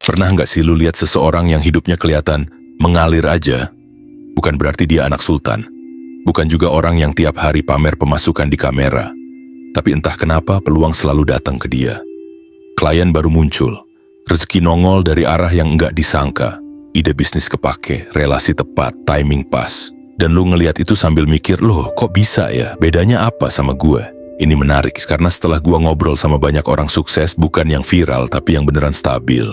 Pernah nggak sih lu lihat seseorang yang hidupnya kelihatan mengalir aja? Bukan berarti dia anak sultan. Bukan juga orang yang tiap hari pamer pemasukan di kamera. Tapi entah kenapa peluang selalu datang ke dia. Klien baru muncul. Rezeki nongol dari arah yang nggak disangka. Ide bisnis kepake, relasi tepat, timing pas. Dan lu ngelihat itu sambil mikir, loh kok bisa ya? Bedanya apa sama gue? Ini menarik karena setelah gue ngobrol sama banyak orang sukses, bukan yang viral tapi yang beneran stabil.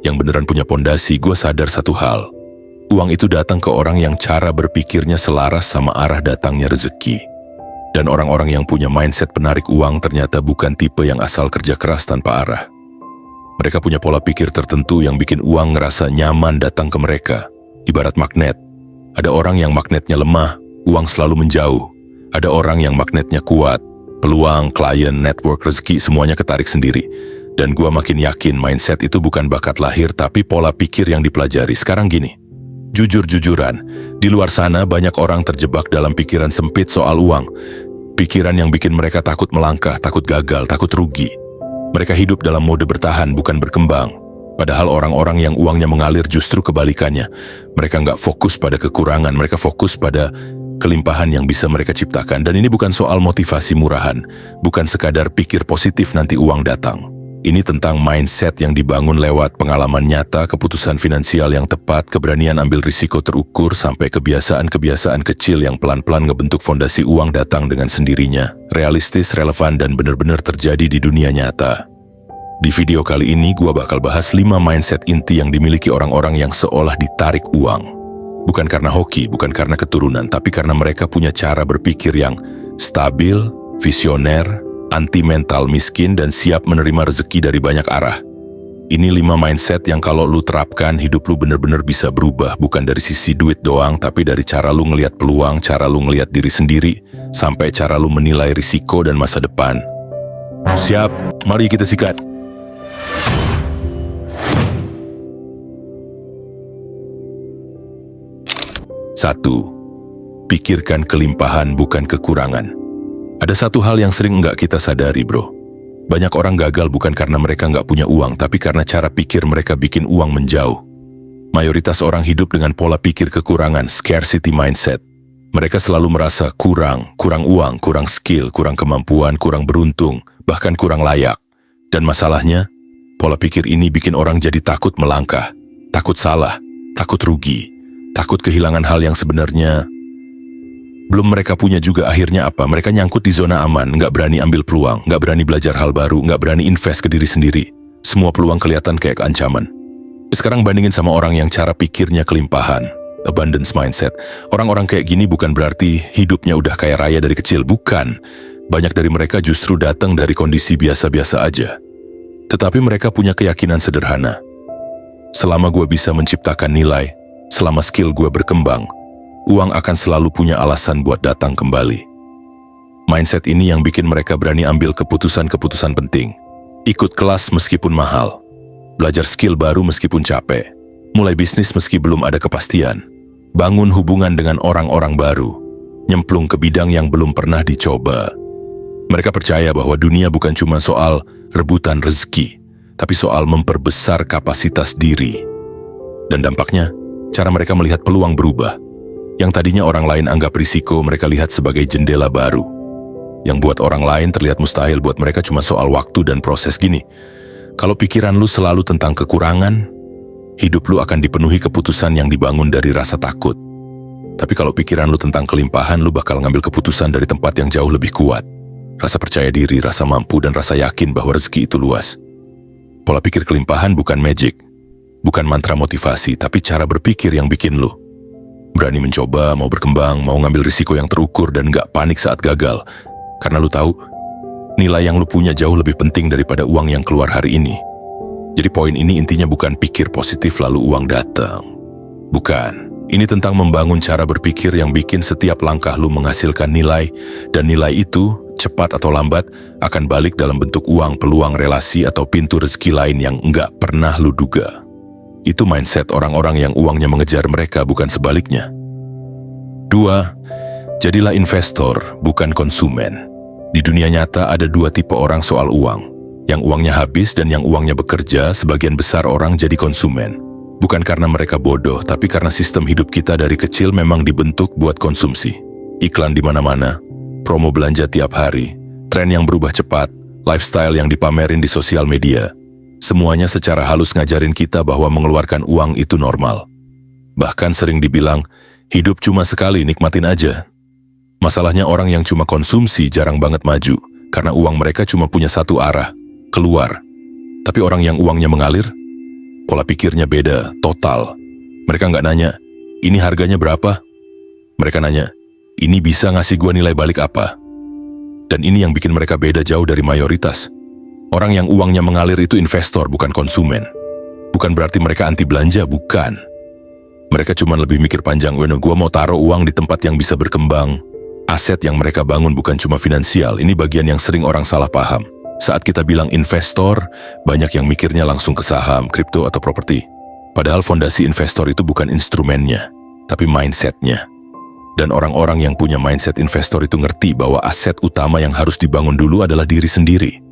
Yang beneran punya pondasi, gue sadar satu hal. Uang itu datang ke orang yang cara berpikirnya selaras sama arah datangnya rezeki. Dan orang-orang yang punya mindset penarik uang ternyata bukan tipe yang asal kerja keras tanpa arah. Mereka punya pola pikir tertentu yang bikin uang ngerasa nyaman datang ke mereka. Ibarat magnet. Ada orang yang magnetnya lemah, uang selalu menjauh. Ada orang yang magnetnya kuat, peluang, klien, network, rezeki semuanya ketarik sendiri. Dan gua makin yakin mindset itu bukan bakat lahir tapi pola pikir yang dipelajari. Sekarang gini, jujur-jujuran, di luar sana banyak orang terjebak dalam pikiran sempit soal uang. Pikiran yang bikin mereka takut melangkah, takut gagal, takut rugi. Mereka hidup dalam mode bertahan, bukan berkembang. Padahal orang-orang yang uangnya mengalir justru kebalikannya. Mereka nggak fokus pada kekurangan, mereka fokus pada kelimpahan yang bisa mereka ciptakan. Dan ini bukan soal motivasi murahan, bukan sekadar pikir positif nanti uang datang. Ini tentang mindset yang dibangun lewat pengalaman nyata, keputusan finansial yang tepat, keberanian ambil risiko terukur, sampai kebiasaan-kebiasaan kecil yang pelan-pelan ngebentuk fondasi uang datang dengan sendirinya. Realistis, relevan, dan benar-benar terjadi di dunia nyata. Di video kali ini, gua bakal bahas 5 mindset inti yang dimiliki orang-orang yang seolah ditarik uang. Bukan karena hoki, bukan karena keturunan, tapi karena mereka punya cara berpikir yang stabil, visioner, anti mental miskin, dan siap menerima rezeki dari banyak arah. Ini 5 mindset yang kalau lu terapkan, hidup lu bener-bener bisa berubah. Bukan dari sisi duit doang, tapi dari cara lu ngelihat peluang, cara lu ngelihat diri sendiri, sampai cara lu menilai risiko dan masa depan. Siap, mari kita sikat. 1. Pikirkan kelimpahan bukan kekurangan. Ada satu hal yang sering nggak kita sadari, bro. Banyak orang gagal bukan karena mereka nggak punya uang, tapi karena cara pikir mereka bikin uang menjauh. Mayoritas orang hidup dengan pola pikir kekurangan, scarcity mindset. Mereka selalu merasa kurang uang, kurang skill, kurang kemampuan, kurang beruntung, bahkan kurang layak. Dan masalahnya, pola pikir ini bikin orang jadi takut melangkah, takut salah, takut rugi, takut kehilangan hal yang sebenarnya belum mereka punya juga. Akhirnya apa? Mereka nyangkut di zona aman, nggak berani ambil peluang, nggak berani belajar hal baru, nggak berani invest ke diri sendiri. Semua peluang kelihatan kayak ancaman. Sekarang bandingin sama orang yang cara pikirnya kelimpahan, abundance mindset. Orang-orang kayak gini bukan berarti hidupnya udah kaya raya dari kecil, bukan. Banyak dari mereka justru datang dari kondisi biasa-biasa aja. Tetapi mereka punya keyakinan sederhana. Selama gue bisa menciptakan nilai, selama skill gue berkembang, uang akan selalu punya alasan buat datang kembali. Mindset ini yang bikin mereka berani ambil keputusan-keputusan penting. Ikut kelas meskipun mahal. Belajar skill baru meskipun capek. Mulai bisnis meski belum ada kepastian. Bangun hubungan dengan orang-orang baru. Nyemplung ke bidang yang belum pernah dicoba. Mereka percaya bahwa dunia bukan cuma soal rebutan rezeki, tapi soal memperbesar kapasitas diri. Dan dampaknya, cara mereka melihat peluang berubah. Yang tadinya orang lain anggap risiko, mereka lihat sebagai jendela baru. Yang buat orang lain terlihat mustahil, buat mereka cuma soal waktu dan proses. Gini, kalau pikiran lu selalu tentang kekurangan, hidup lu akan dipenuhi keputusan yang dibangun dari rasa takut. Tapi kalau pikiran lu tentang kelimpahan, lu bakal ngambil keputusan dari tempat yang jauh lebih kuat. Rasa percaya diri, rasa mampu, dan rasa yakin bahwa rezeki itu luas. Pola pikir kelimpahan bukan magic, bukan mantra motivasi, tapi cara berpikir yang bikin lu berani mencoba, mau berkembang, mau ngambil risiko yang terukur, dan gak panik saat gagal. Karena lu tahu, nilai yang lu punya jauh lebih penting daripada uang yang keluar hari ini. Jadi poin ini intinya bukan pikir positif lalu uang datang. Bukan. Ini tentang membangun cara berpikir yang bikin setiap langkah lu menghasilkan nilai, dan nilai itu, cepat atau lambat, akan balik dalam bentuk uang, peluang, relasi, atau pintu rezeki lain yang nggak pernah lu duga. Itu mindset orang-orang yang uangnya mengejar mereka, bukan sebaliknya. 2. Jadilah investor, bukan konsumen. Di dunia nyata ada 2 tipe orang soal uang. Yang uangnya habis dan yang uangnya bekerja, sebagian besar orang jadi konsumen. Bukan karena mereka bodoh, tapi karena sistem hidup kita dari kecil memang dibentuk buat konsumsi. Iklan di mana-mana, promo belanja tiap hari, tren yang berubah cepat, lifestyle yang dipamerin di sosial media. Semuanya secara halus ngajarin kita bahwa mengeluarkan uang itu normal. Bahkan sering dibilang, hidup cuma sekali, nikmatin aja. Masalahnya orang yang cuma konsumsi jarang banget maju, karena uang mereka cuma punya satu arah, keluar. Tapi orang yang uangnya mengalir, pola pikirnya beda, total. Mereka nggak nanya, ini harganya berapa? Mereka nanya, ini bisa ngasih gua nilai balik apa? Dan ini yang bikin mereka beda jauh dari mayoritas. Orang yang uangnya mengalir itu investor, bukan konsumen. Bukan berarti mereka anti belanja, bukan. Mereka cuma lebih mikir panjang, gua mau taruh uang di tempat yang bisa berkembang. Aset yang mereka bangun bukan cuma finansial, ini bagian yang sering orang salah paham. Saat kita bilang investor, banyak yang mikirnya langsung ke saham, kripto, atau properti. Padahal fondasi investor itu bukan instrumennya, tapi mindsetnya. Dan orang-orang yang punya mindset investor itu ngerti bahwa aset utama yang harus dibangun dulu adalah diri sendiri.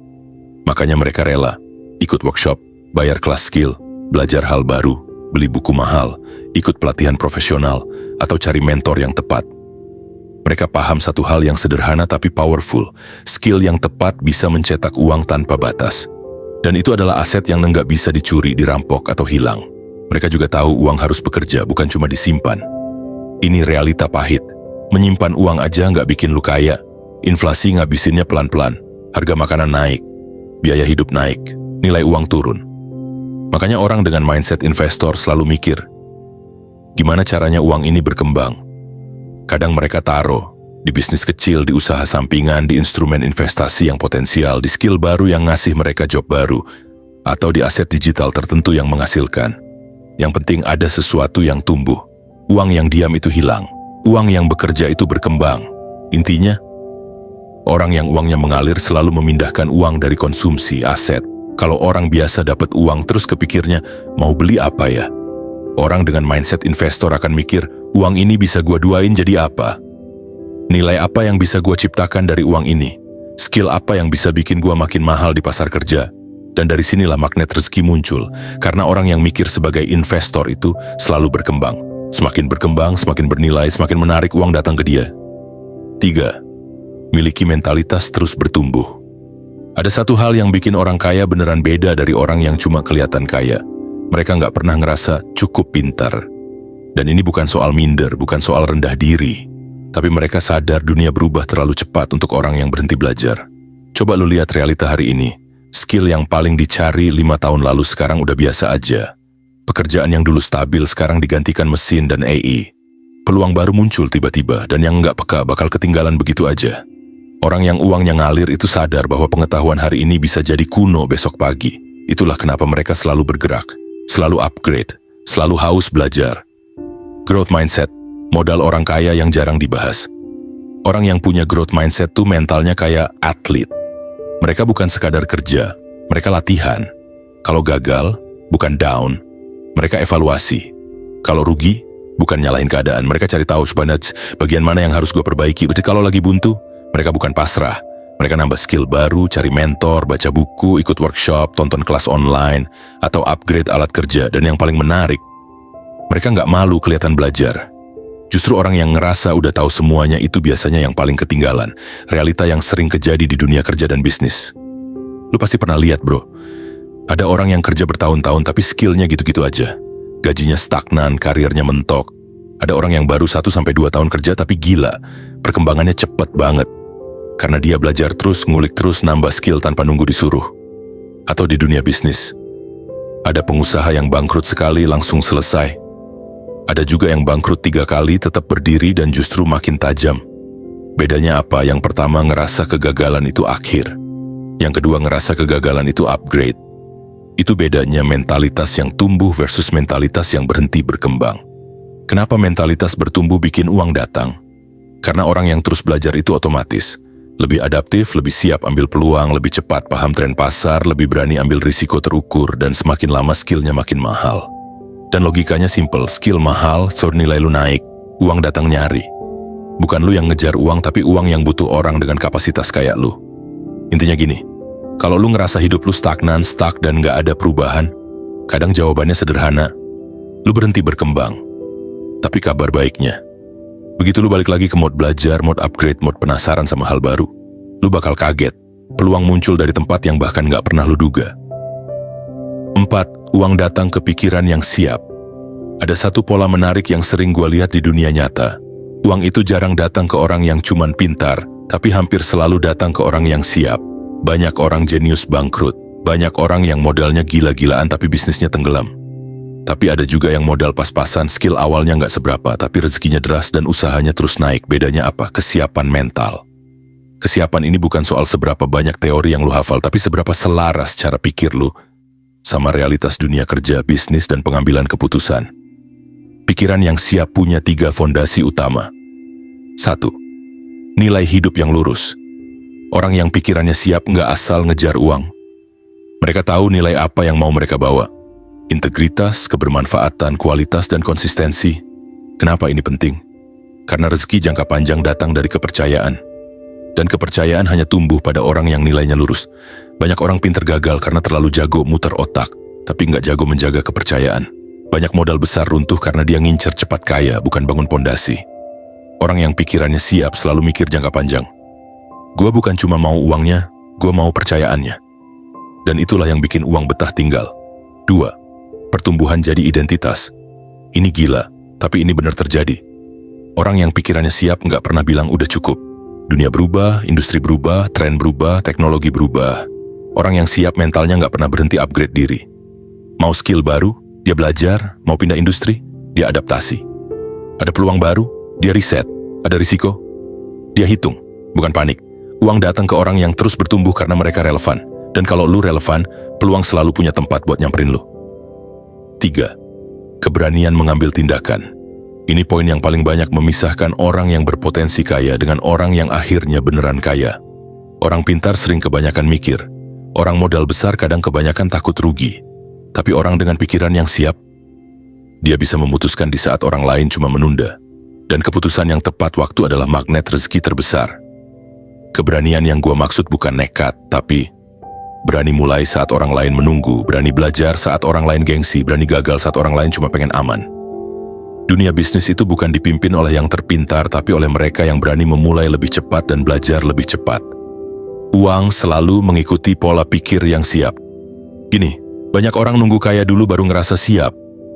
Makanya mereka rela ikut workshop, bayar kelas skill, belajar hal baru, beli buku mahal, ikut pelatihan profesional, atau cari mentor yang tepat. Mereka paham satu hal yang sederhana tapi powerful. Skill yang tepat bisa mencetak uang tanpa batas. Dan itu adalah aset yang nggak bisa dicuri, dirampok, atau hilang. Mereka juga tahu uang harus bekerja, bukan cuma disimpan. Ini realita pahit. Menyimpan uang aja nggak bikin lu kaya. Inflasi ngabisinnya pelan-pelan. Harga makanan naik. Biaya hidup naik. Nilai uang turun. Makanya orang dengan mindset investor selalu mikir, gimana caranya uang ini berkembang? Kadang mereka taruh di bisnis kecil, di usaha sampingan, di instrumen investasi yang potensial, di skill baru yang ngasih mereka job baru, atau di aset digital tertentu yang menghasilkan. Yang penting ada sesuatu yang tumbuh. Uang yang diam itu hilang. Uang yang bekerja itu berkembang. Intinya, orang yang uangnya mengalir selalu memindahkan uang dari konsumsi, aset. Kalau orang biasa dapat uang terus kepikirnya, mau beli apa ya? Orang dengan mindset investor akan mikir, uang ini bisa gua duain jadi apa? Nilai apa yang bisa gua ciptakan dari uang ini? Skill apa yang bisa bikin gua makin mahal di pasar kerja? Dan dari sinilah magnet rezeki muncul, karena orang yang mikir sebagai investor itu selalu berkembang. Semakin berkembang, semakin bernilai, semakin menarik uang datang ke dia. 3. Miliki mentalitas terus bertumbuh. Ada satu hal yang bikin orang kaya beneran beda dari orang yang cuma kelihatan kaya. Mereka nggak pernah ngerasa cukup pintar. Dan ini bukan soal minder, bukan soal rendah diri. Tapi mereka sadar dunia berubah terlalu cepat untuk orang yang berhenti belajar. Coba lu lihat realita hari ini. Skill yang paling dicari 5 tahun lalu sekarang udah biasa aja. Pekerjaan yang dulu stabil sekarang digantikan mesin dan AI. Peluang baru muncul tiba-tiba dan yang nggak peka bakal ketinggalan begitu aja. Orang yang uangnya ngalir itu sadar bahwa pengetahuan hari ini bisa jadi kuno besok pagi. Itulah kenapa mereka selalu bergerak. Selalu upgrade, selalu haus belajar. Growth mindset, modal orang kaya yang jarang dibahas. Orang yang punya growth mindset tuh mentalnya kayak atlet. Mereka bukan sekadar kerja, mereka latihan. Kalau gagal, bukan down, mereka evaluasi. Kalau rugi, bukan nyalahin keadaan, mereka cari tahu sebenarnya bagian mana yang harus gue perbaiki. Berarti kalau lagi buntu, mereka bukan pasrah. Mereka nambah skill baru, cari mentor, baca buku, ikut workshop, tonton kelas online, atau upgrade alat kerja. Dan yang paling menarik, mereka nggak malu kelihatan belajar. Justru orang yang ngerasa udah tahu semuanya itu biasanya yang paling ketinggalan. Realita yang sering kejadi di dunia kerja dan bisnis. Lu pasti pernah lihat bro, ada orang yang kerja bertahun-tahun tapi skillnya gitu-gitu aja. Gajinya stagnan, karirnya mentok. Ada orang yang baru 1-2 tahun kerja tapi gila, perkembangannya cepet banget. Karena dia belajar terus, ngulik terus, nambah skill tanpa nunggu disuruh. Atau di dunia bisnis, ada pengusaha yang bangkrut sekali langsung selesai. Ada juga yang bangkrut 3 kali tetap berdiri dan justru makin tajam. Bedanya apa? Yang pertama ngerasa kegagalan itu akhir. Yang kedua ngerasa kegagalan itu upgrade. Itu bedanya mentalitas yang tumbuh versus mentalitas yang berhenti berkembang. Kenapa mentalitas bertumbuh bikin uang datang? Karena orang yang terus belajar itu otomatis lebih adaptif, lebih siap ambil peluang, lebih cepat paham tren pasar, lebih berani ambil risiko terukur, dan semakin lama skillnya makin mahal. Dan logikanya simple, skill mahal, so nilai lu naik, uang datang nyari. Bukan lu yang ngejar uang, tapi uang yang butuh orang dengan kapasitas kayak lu. Intinya gini, Kalau lu ngerasa hidup lu stagnan, stuck, dan gak ada perubahan, kadang jawabannya sederhana. Lu berhenti berkembang. Tapi kabar baiknya, begitu lu balik lagi ke mode belajar, mode upgrade, mode penasaran sama hal baru, lu bakal kaget. Peluang muncul dari tempat yang bahkan gak pernah lu duga. 4. Uang datang ke pikiran yang siap. Ada satu pola menarik yang sering gua lihat di dunia nyata. Uang itu jarang datang ke orang yang cuman pintar, tapi hampir selalu datang ke orang yang siap. Banyak orang jenius bangkrut, banyak orang yang modalnya gila-gilaan tapi bisnisnya tenggelam. Tapi ada juga yang modal pas-pasan, skill awalnya nggak seberapa, tapi rezekinya deras dan usahanya terus naik. Bedanya apa? Kesiapan mental. Kesiapan ini bukan soal seberapa banyak teori yang lu hafal, tapi seberapa selaras cara pikir lu sama realitas dunia kerja, bisnis, dan pengambilan keputusan. Pikiran yang siap punya 3 fondasi utama. 1. Nilai hidup yang lurus. Orang yang pikirannya siap nggak asal ngejar uang. Mereka tahu nilai apa yang mau mereka bawa. Integritas, kebermanfaatan, kualitas, dan konsistensi. Kenapa ini penting? Karena rezeki jangka panjang datang dari kepercayaan. Dan kepercayaan hanya tumbuh pada orang yang nilainya lurus. Banyak orang pinter gagal karena terlalu jago muter otak, tapi nggak jago menjaga kepercayaan. Banyak modal besar runtuh karena dia ngincer cepat kaya, bukan bangun pondasi. Orang yang pikirannya siap selalu mikir jangka panjang. Gua bukan cuma mau uangnya, gua mau percayaannya. Dan itulah yang bikin uang betah tinggal. 2. Pertumbuhan jadi identitas. Ini gila, tapi ini benar terjadi. Orang yang pikirannya siap nggak pernah bilang udah cukup. Dunia berubah, industri berubah, tren berubah, teknologi berubah. Orang yang siap mentalnya nggak pernah berhenti upgrade diri. Mau skill baru, dia belajar. Mau pindah industri, dia adaptasi. Ada peluang baru, dia riset. Ada risiko, dia hitung, bukan panik. Uang datang ke orang yang terus bertumbuh karena mereka relevan. Dan kalau lu relevan, peluang selalu punya tempat buat nyamperin lu. 3. Keberanian mengambil tindakan. Ini poin yang paling banyak memisahkan orang yang berpotensi kaya dengan orang yang akhirnya beneran kaya. Orang pintar sering kebanyakan mikir. Orang modal besar kadang kebanyakan takut rugi. Tapi orang dengan pikiran yang siap, dia bisa memutuskan di saat orang lain cuma menunda. Dan keputusan yang tepat waktu adalah magnet rezeki terbesar. Keberanian yang gua maksud bukan nekat, tapi berani mulai saat orang lain menunggu, berani belajar saat orang lain gengsi, berani gagal saat orang lain cuma pengen aman. Dunia bisnis itu bukan dipimpin oleh yang terpintar, tapi oleh mereka yang berani memulai lebih cepat dan belajar lebih cepat. Uang selalu mengikuti pola pikir yang siap. Gini, banyak orang nunggu kaya dulu baru ngerasa siap.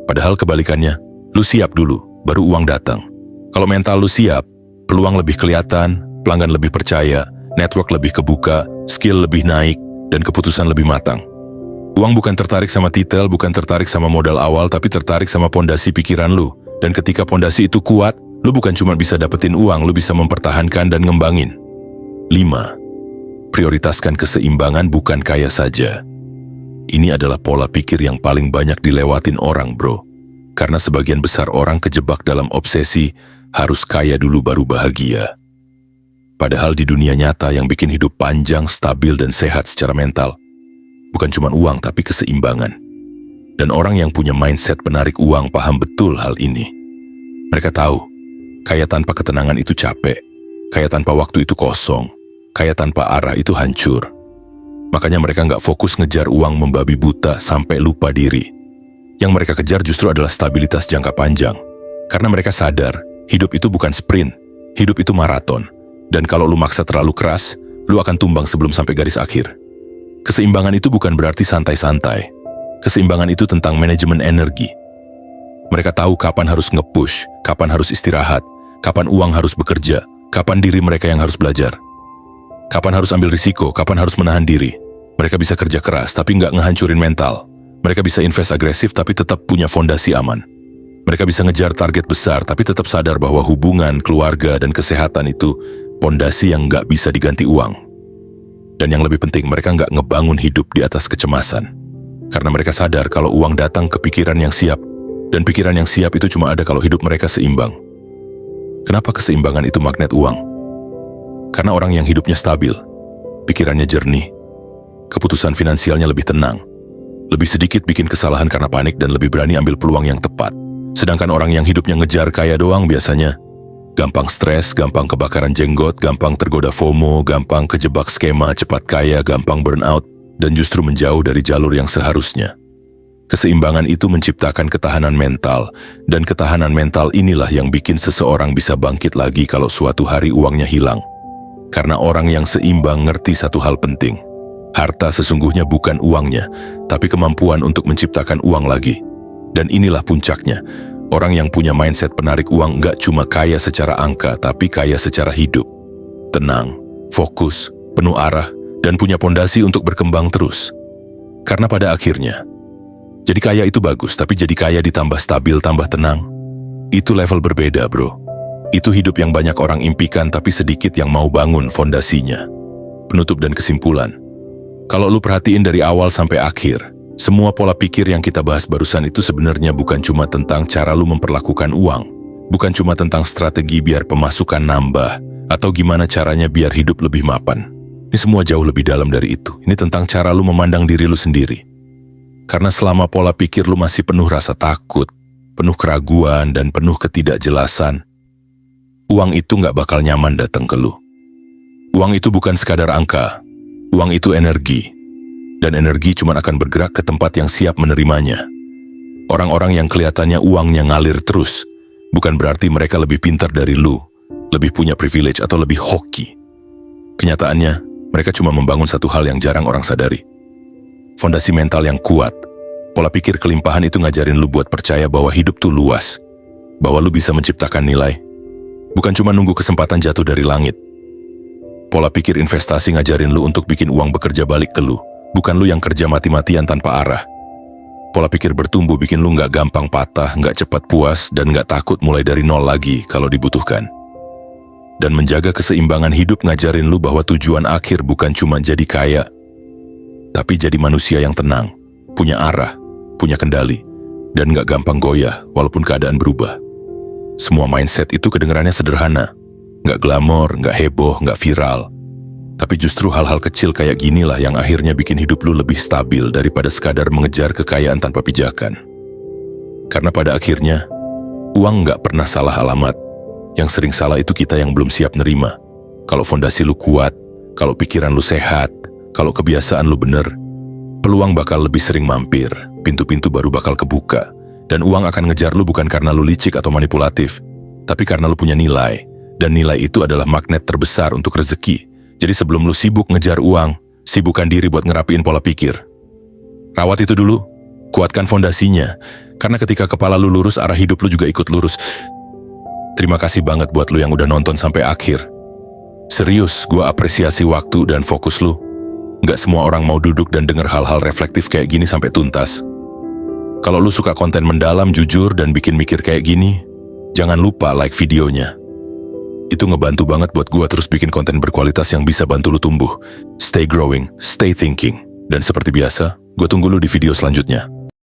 Padahal kebalikannya, lu siap dulu, baru uang datang. Kalau mental lu siap, peluang lebih kelihatan, pelanggan lebih percaya, network lebih kebuka, skill lebih naik, dan keputusan lebih matang. Uang bukan tertarik sama titel, bukan tertarik sama modal awal, tapi tertarik sama pondasi pikiran lu. Dan ketika pondasi itu kuat, lu bukan cuma bisa dapetin uang, lu bisa mempertahankan dan ngembangin. 5. Prioritaskan keseimbangan, bukan kaya saja. Ini adalah pola pikir yang paling banyak dilewatin orang, bro. Karena sebagian besar orang kejebak dalam obsesi, harus kaya dulu baru bahagia. Padahal di dunia nyata yang bikin hidup panjang, stabil, dan sehat secara mental, bukan cuma uang tapi keseimbangan. Dan orang yang punya mindset penarik uang paham betul hal ini. Mereka tahu, kaya tanpa ketenangan itu capek, kaya tanpa waktu itu kosong, kaya tanpa arah itu hancur. Makanya mereka nggak fokus ngejar uang membabi buta sampai lupa diri. Yang mereka kejar justru adalah stabilitas jangka panjang. Karena mereka sadar, hidup itu bukan sprint, hidup itu maraton. Dan kalau lu maksa terlalu keras, lu akan tumbang sebelum sampai garis akhir. Keseimbangan itu bukan berarti santai-santai. Keseimbangan itu tentang manajemen energi. Mereka tahu kapan harus nge-push, kapan harus istirahat, kapan uang harus bekerja, kapan diri mereka yang harus belajar. Kapan harus ambil risiko, kapan harus menahan diri. Mereka bisa kerja keras tapi nggak ngehancurin mental. Mereka bisa invest agresif tapi tetap punya fondasi aman. Mereka bisa ngejar target besar tapi tetap sadar bahwa hubungan, keluarga, dan kesehatan itu pondasi yang nggak bisa diganti uang. Dan yang lebih penting, mereka nggak ngebangun hidup di atas kecemasan. Karena mereka sadar kalau uang datang ke pikiran yang siap. Dan pikiran yang siap itu cuma ada kalau hidup mereka seimbang. Kenapa keseimbangan itu magnet uang? Karena orang yang hidupnya stabil, pikirannya jernih, keputusan finansialnya lebih tenang, lebih sedikit bikin kesalahan karena panik, dan lebih berani ambil peluang yang tepat. Sedangkan orang yang hidupnya ngejar kaya doang biasanya Gampang stres, gampang kebakaran jenggot, gampang tergoda FOMO, gampang kejebak skema cepat kaya, gampang burnout, dan justru menjauh dari jalur yang seharusnya. Keseimbangan itu menciptakan ketahanan mental, dan ketahanan mental inilah yang bikin seseorang bisa bangkit lagi kalau suatu hari uangnya hilang. Karena orang yang seimbang ngerti satu hal penting. Harta sesungguhnya bukan uangnya, tapi kemampuan untuk menciptakan uang lagi. Dan inilah puncaknya. Orang yang punya mindset penarik uang nggak cuma kaya secara angka, tapi kaya secara hidup. Tenang, fokus, penuh arah, dan punya pondasi untuk berkembang terus. Karena pada akhirnya, jadi kaya itu bagus, tapi jadi kaya ditambah stabil, tambah tenang, itu level berbeda, bro. Itu hidup yang banyak orang impikan, tapi sedikit yang mau bangun fondasinya. Penutup dan kesimpulan. Kalau lu perhatiin dari awal sampai akhir, semua pola pikir yang kita bahas barusan itu sebenarnya bukan cuma tentang cara lu memperlakukan uang, bukan cuma tentang strategi biar pemasukan nambah, atau gimana caranya biar hidup lebih mapan. Ini semua jauh lebih dalam dari itu. Ini tentang cara lu memandang diri lu sendiri. Karena selama pola pikir lu masih penuh rasa takut, penuh keraguan, dan penuh ketidakjelasan, uang itu nggak bakal nyaman datang ke lu. Uang itu bukan sekadar angka, uang itu energi. Dan energi cuma akan bergerak ke tempat yang siap menerimanya. Orang-orang yang kelihatannya uangnya ngalir terus, bukan berarti mereka lebih pintar dari lu, lebih punya privilege atau lebih hoki. Kenyataannya, mereka cuma membangun satu hal yang jarang orang sadari. Fondasi mental yang kuat. Pola pikir kelimpahan itu ngajarin lu buat percaya bahwa hidup tuh luas. Bahwa lu bisa menciptakan nilai. Bukan cuma nunggu kesempatan jatuh dari langit. Pola pikir investasi ngajarin lu untuk bikin uang bekerja balik ke lu. Bukan lu yang kerja mati-matian tanpa arah. Pola pikir bertumbuh bikin lu nggak gampang patah, nggak cepat puas, dan nggak takut mulai dari nol lagi kalau dibutuhkan. Dan menjaga keseimbangan hidup ngajarin lu bahwa tujuan akhir bukan cuma jadi kaya, tapi jadi manusia yang tenang, punya arah, punya kendali, dan gak gampang goyah walaupun keadaan berubah. Semua mindset itu kedengarannya sederhana, gak glamor, gak heboh, gak viral. Tapi justru hal-hal kecil kayak ginilah yang akhirnya bikin hidup lu lebih stabil daripada sekadar mengejar kekayaan tanpa pijakan. Karena pada akhirnya, uang gak pernah salah alamat. Yang sering salah itu kita yang belum siap nerima. Kalau fondasi lu kuat, kalau pikiran lu sehat, kalau kebiasaan lu bener, peluang bakal lebih sering mampir, pintu-pintu baru bakal kebuka, dan uang akan ngejar lu bukan karena lu licik atau manipulatif, tapi karena lu punya nilai, dan nilai itu adalah magnet terbesar untuk rezeki. Jadi sebelum lu sibuk ngejar uang, sibukkan diri buat ngerapiin pola pikir. Rawat itu dulu, kuatkan fondasinya, karena ketika kepala lu lurus, arah hidup lu juga ikut lurus. Terima kasih banget buat lu yang udah nonton sampai akhir. Serius, gua apresiasi waktu dan fokus lu. Gak semua orang mau duduk dan denger hal-hal reflektif kayak gini sampai tuntas. Kalau lu suka konten mendalam, jujur, dan bikin mikir kayak gini, jangan lupa like videonya. Itu ngebantu banget buat gua terus bikin konten berkualitas yang bisa bantu lu tumbuh. Stay growing, stay thinking. Dan seperti biasa, gua tunggu lu di video selanjutnya.